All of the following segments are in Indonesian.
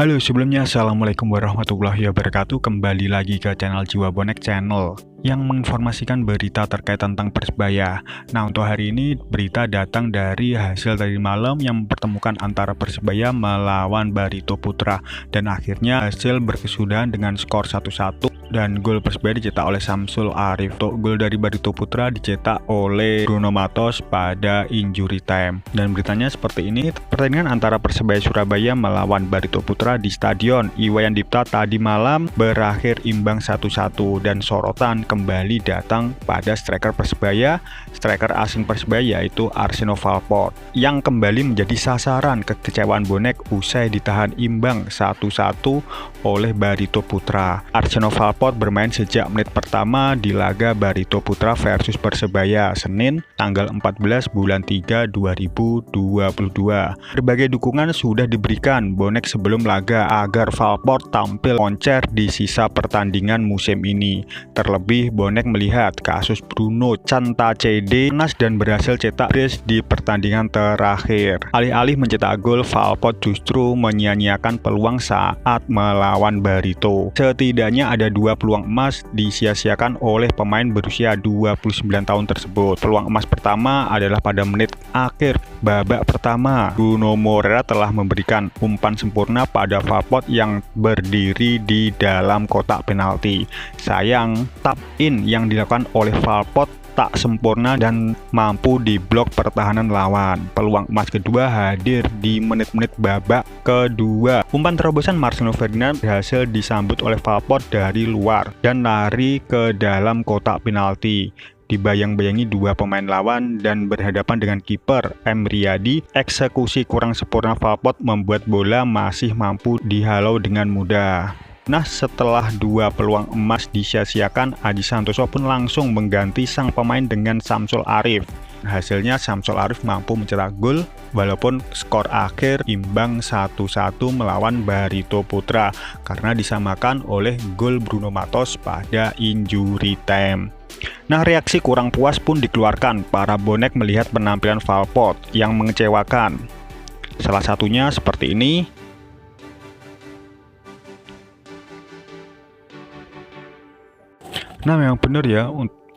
Halo, sebelumnya Assalamualaikum warahmatullahi wabarakatuh. Kembali lagi ke channel Jiwa Bonek Channel yang menginformasikan berita terkait tentang Persebaya. Nah, untuk hari ini berita datang dari hasil tadi malam yang mempertemukan antara Persebaya melawan Barito Putra, dan akhirnya hasil berkesudahan dengan skor 1-1 dan gol Persebaya dicetak oleh Samsul Arif. Untuk gol dari Barito Putra dicetak oleh Bruno Matos pada injury time. Dan beritanya seperti ini: pertandingan antara Persebaya Surabaya melawan Barito Putra di Stadion Iwayan Dipta tadi malam berakhir imbang 1-1, dan sorotan kembali datang pada striker Persebaya, striker asing Persebaya yaitu Arseno Valport yang kembali menjadi sasaran kekecewaan bonek usai ditahan imbang 1-1 oleh Barito Putra. Arseno Valport bermain sejak menit pertama di laga Barito Putra versus Persebaya Senin tanggal 14 bulan 3 2022. Berbagai dukungan sudah diberikan bonek sebelum laga agar Valport tampil moncer di sisa pertandingan musim ini. Terlebih bonek melihat kasus Bruno Cantacede panas dan berhasil cetak brace di pertandingan terakhir. Alih-alih mencetak gol, Valport justru menyia-nyiakan peluang saat melawan Barito. Setidaknya ada 2 peluang emas disia-siakan oleh pemain berusia 29 tahun tersebut. Peluang emas pertama adalah pada menit akhir babak pertama. Bruno Moreira telah memberikan umpan sempurna pada Valport yang berdiri di dalam kotak penalti. Sayang, tap in yang dilakukan oleh Valport tak sempurna dan mampu diblok pertahanan lawan. Peluang emas kedua hadir di menit-menit babak kedua. Umpan terobosan Marcelo Ferdinand berhasil disambut oleh Valport dari luar dan lari ke dalam kotak penalti. Dibayang-bayangi 2 pemain lawan dan berhadapan dengan kiper M. Riyadi, eksekusi kurang sempurna Valport membuat bola masih mampu dihalau dengan mudah. Nah, setelah 2 peluang emas disia-siakan, Aji Santoso pun langsung mengganti sang pemain dengan Samsul Arif. Hasilnya Samsul Arif mampu mencetak gol walaupun skor akhir imbang 1-1 melawan Barito Putra karena disamakan oleh gol Bruno Matos pada injury time. Nah, reaksi kurang puas pun dikeluarkan para bonek melihat penampilan Valport yang mengecewakan. Salah satunya seperti ini. Nah, memang benar ya,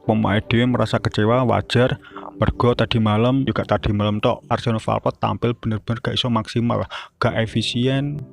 pemain dia merasa kecewa, wajar. Mergo tadi malam tok Arseno Valport tampil bener-bener gak iso maksimal, gak efisien,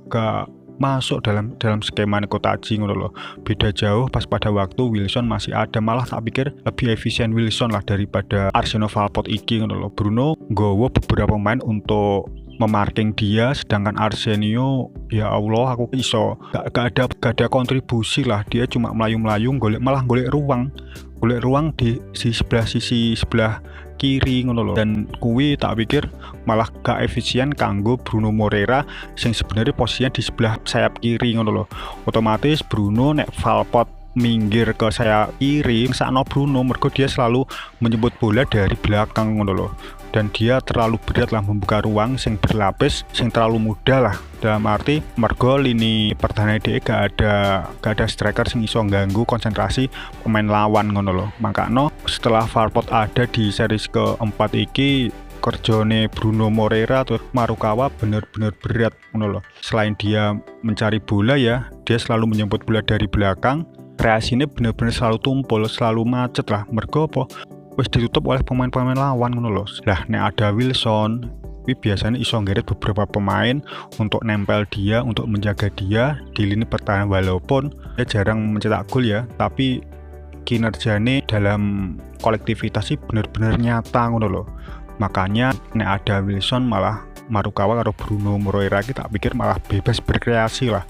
gak masuk dalam skema Kotaji ngono loh. Beda jauh pas pada waktu Wilson masih ada, malah tak pikir lebih efisien Wilson lah daripada Arseno Valport iki ngono loh. Bruno nggowo beberapa pemain untuk memarking dia, sedangkan Arsenio ya Allah aku iso gak ada kontribusi lah. Dia cuma melayu-melayu malah golek ruang di sisi sebelah kiri ngono loh. Dan kuwi tak pikir malah gak efisien kanggo Bruno Moreira sing sebenarnya posisinya di sebelah sayap kiri ngono loh. Otomatis Bruno nek Valport minggir ke sayap kiri sakno Bruno, mergo dia selalu menyebut bola dari belakang ngono loh. Dan dia terlalu berat lah membuka ruang sing berlapis, sing terlalu mudah lah. Dalam arti mergo lini pertahanan dia gak ada striker sing iso ganggu konsentrasi pemain lawan ngono loh. Makanya setelah Valport ada di series keempat iki, kerjone Bruno Moreira atau Marukawa bener-bener berat ngono loh. Selain dia mencari bola ya, dia selalu menyebut bola dari belakang. Kreasinya bener-bener selalu tumpul, selalu macet lah. Mergo apa? Wis ditutup oleh pemain-pemain lawan ngono loh. Lah nek ada Wilson, biasanya iso ngeret beberapa pemain untuk nempel dia, untuk menjaga dia di lini pertahanan. Walaupun dia jarang mencetak gol ya, tapi kinerjanya dalam kolektivitas sih bener-bener nyata ngono loh. Makanya nek ada Wilson malah Marukawa atau Bruno Moreira kita pikir malah bebas berkreasi lah,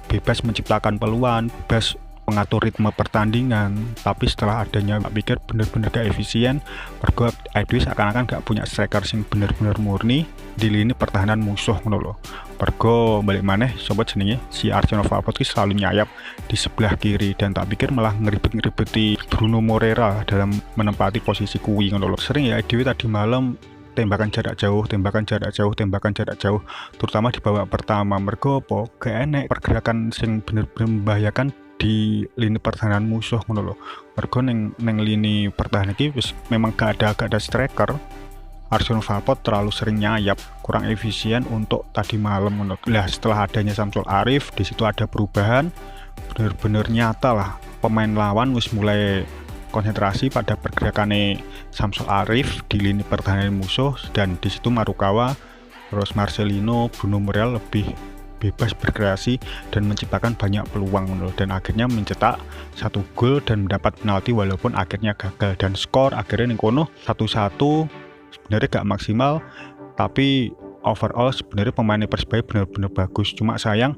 bebas menciptakan peluang, bebas mengatur ritme pertandingan. Tapi setelah adanya tak pikir bener-bener gak efisien, mergo Edwis seakan-akan gak punya striker sing bener-bener murni di lini pertahanan musuh ngono loh. Mergo balik maneh sobat jenenge si Arseno Valport selalu nyayap di sebelah kiri, dan tak pikir malah ngeribet-ngeribeti Bruno Moreira dalam menempati posisi kuwi ngono loh. Sering ya Edwis tadi malam tembakan jarak jauh, terutama di babak pertama. Mergo apa? Gak enek pergerakan sing bener-bener membahayakan di lini pertahanan musuh ngono loh. Mergo neng lini pertahanan iki wis memang gak ada striker. Arsenal Valpot terlalu sering nyayap, kurang efisien untuk tadi malam menurut. Lah setelah adanya Samsul Arif, di situ ada perubahan, bener-bener nyata lah. Pemain lawan wis mulai konsentrasi pada pergerakannya Samsul Arif di lini pertahanan musuh, dan di situ Marukawa, terus Marcelino, Bruno Muriel lebih bebas berkreasi dan menciptakan banyak peluang dan akhirnya mencetak 1 gol dan mendapat penalti walaupun akhirnya gagal, dan skor akhirnya ning kono 1-1. Sebenarnya gak maksimal, tapi overall sebenarnya pemainnya Persebaya benar-benar bagus, cuma sayang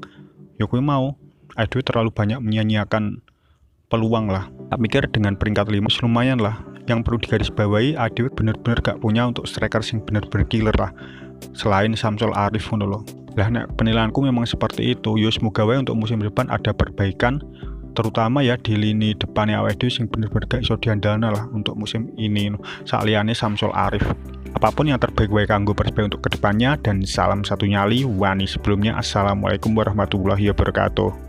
Yokoi mau Aidwi terlalu banyak menyia-nyiakan peluang lah. Tak pikir dengan peringkat 5 lumayan lah. Yang perlu digarisbawahi, Aidwi benar-benar gak punya untuk striker yang benar-benar killer lah selain Samsul Arif loh. Lah penilaianku memang seperti itu. Yo semoga wae untuk musim depan ada perbaikan, terutama ya di lini depannya awake dhewe sing bener-bener gak iso diandalna lah untuk musim ini. Saliyane Samsul Arif. Apapun yang terbaik wae kanggo Persebaya untuk kedepannya, dan salam satu nyali Wani. Sebelumnya assalamualaikum warahmatullahi wabarakatuh.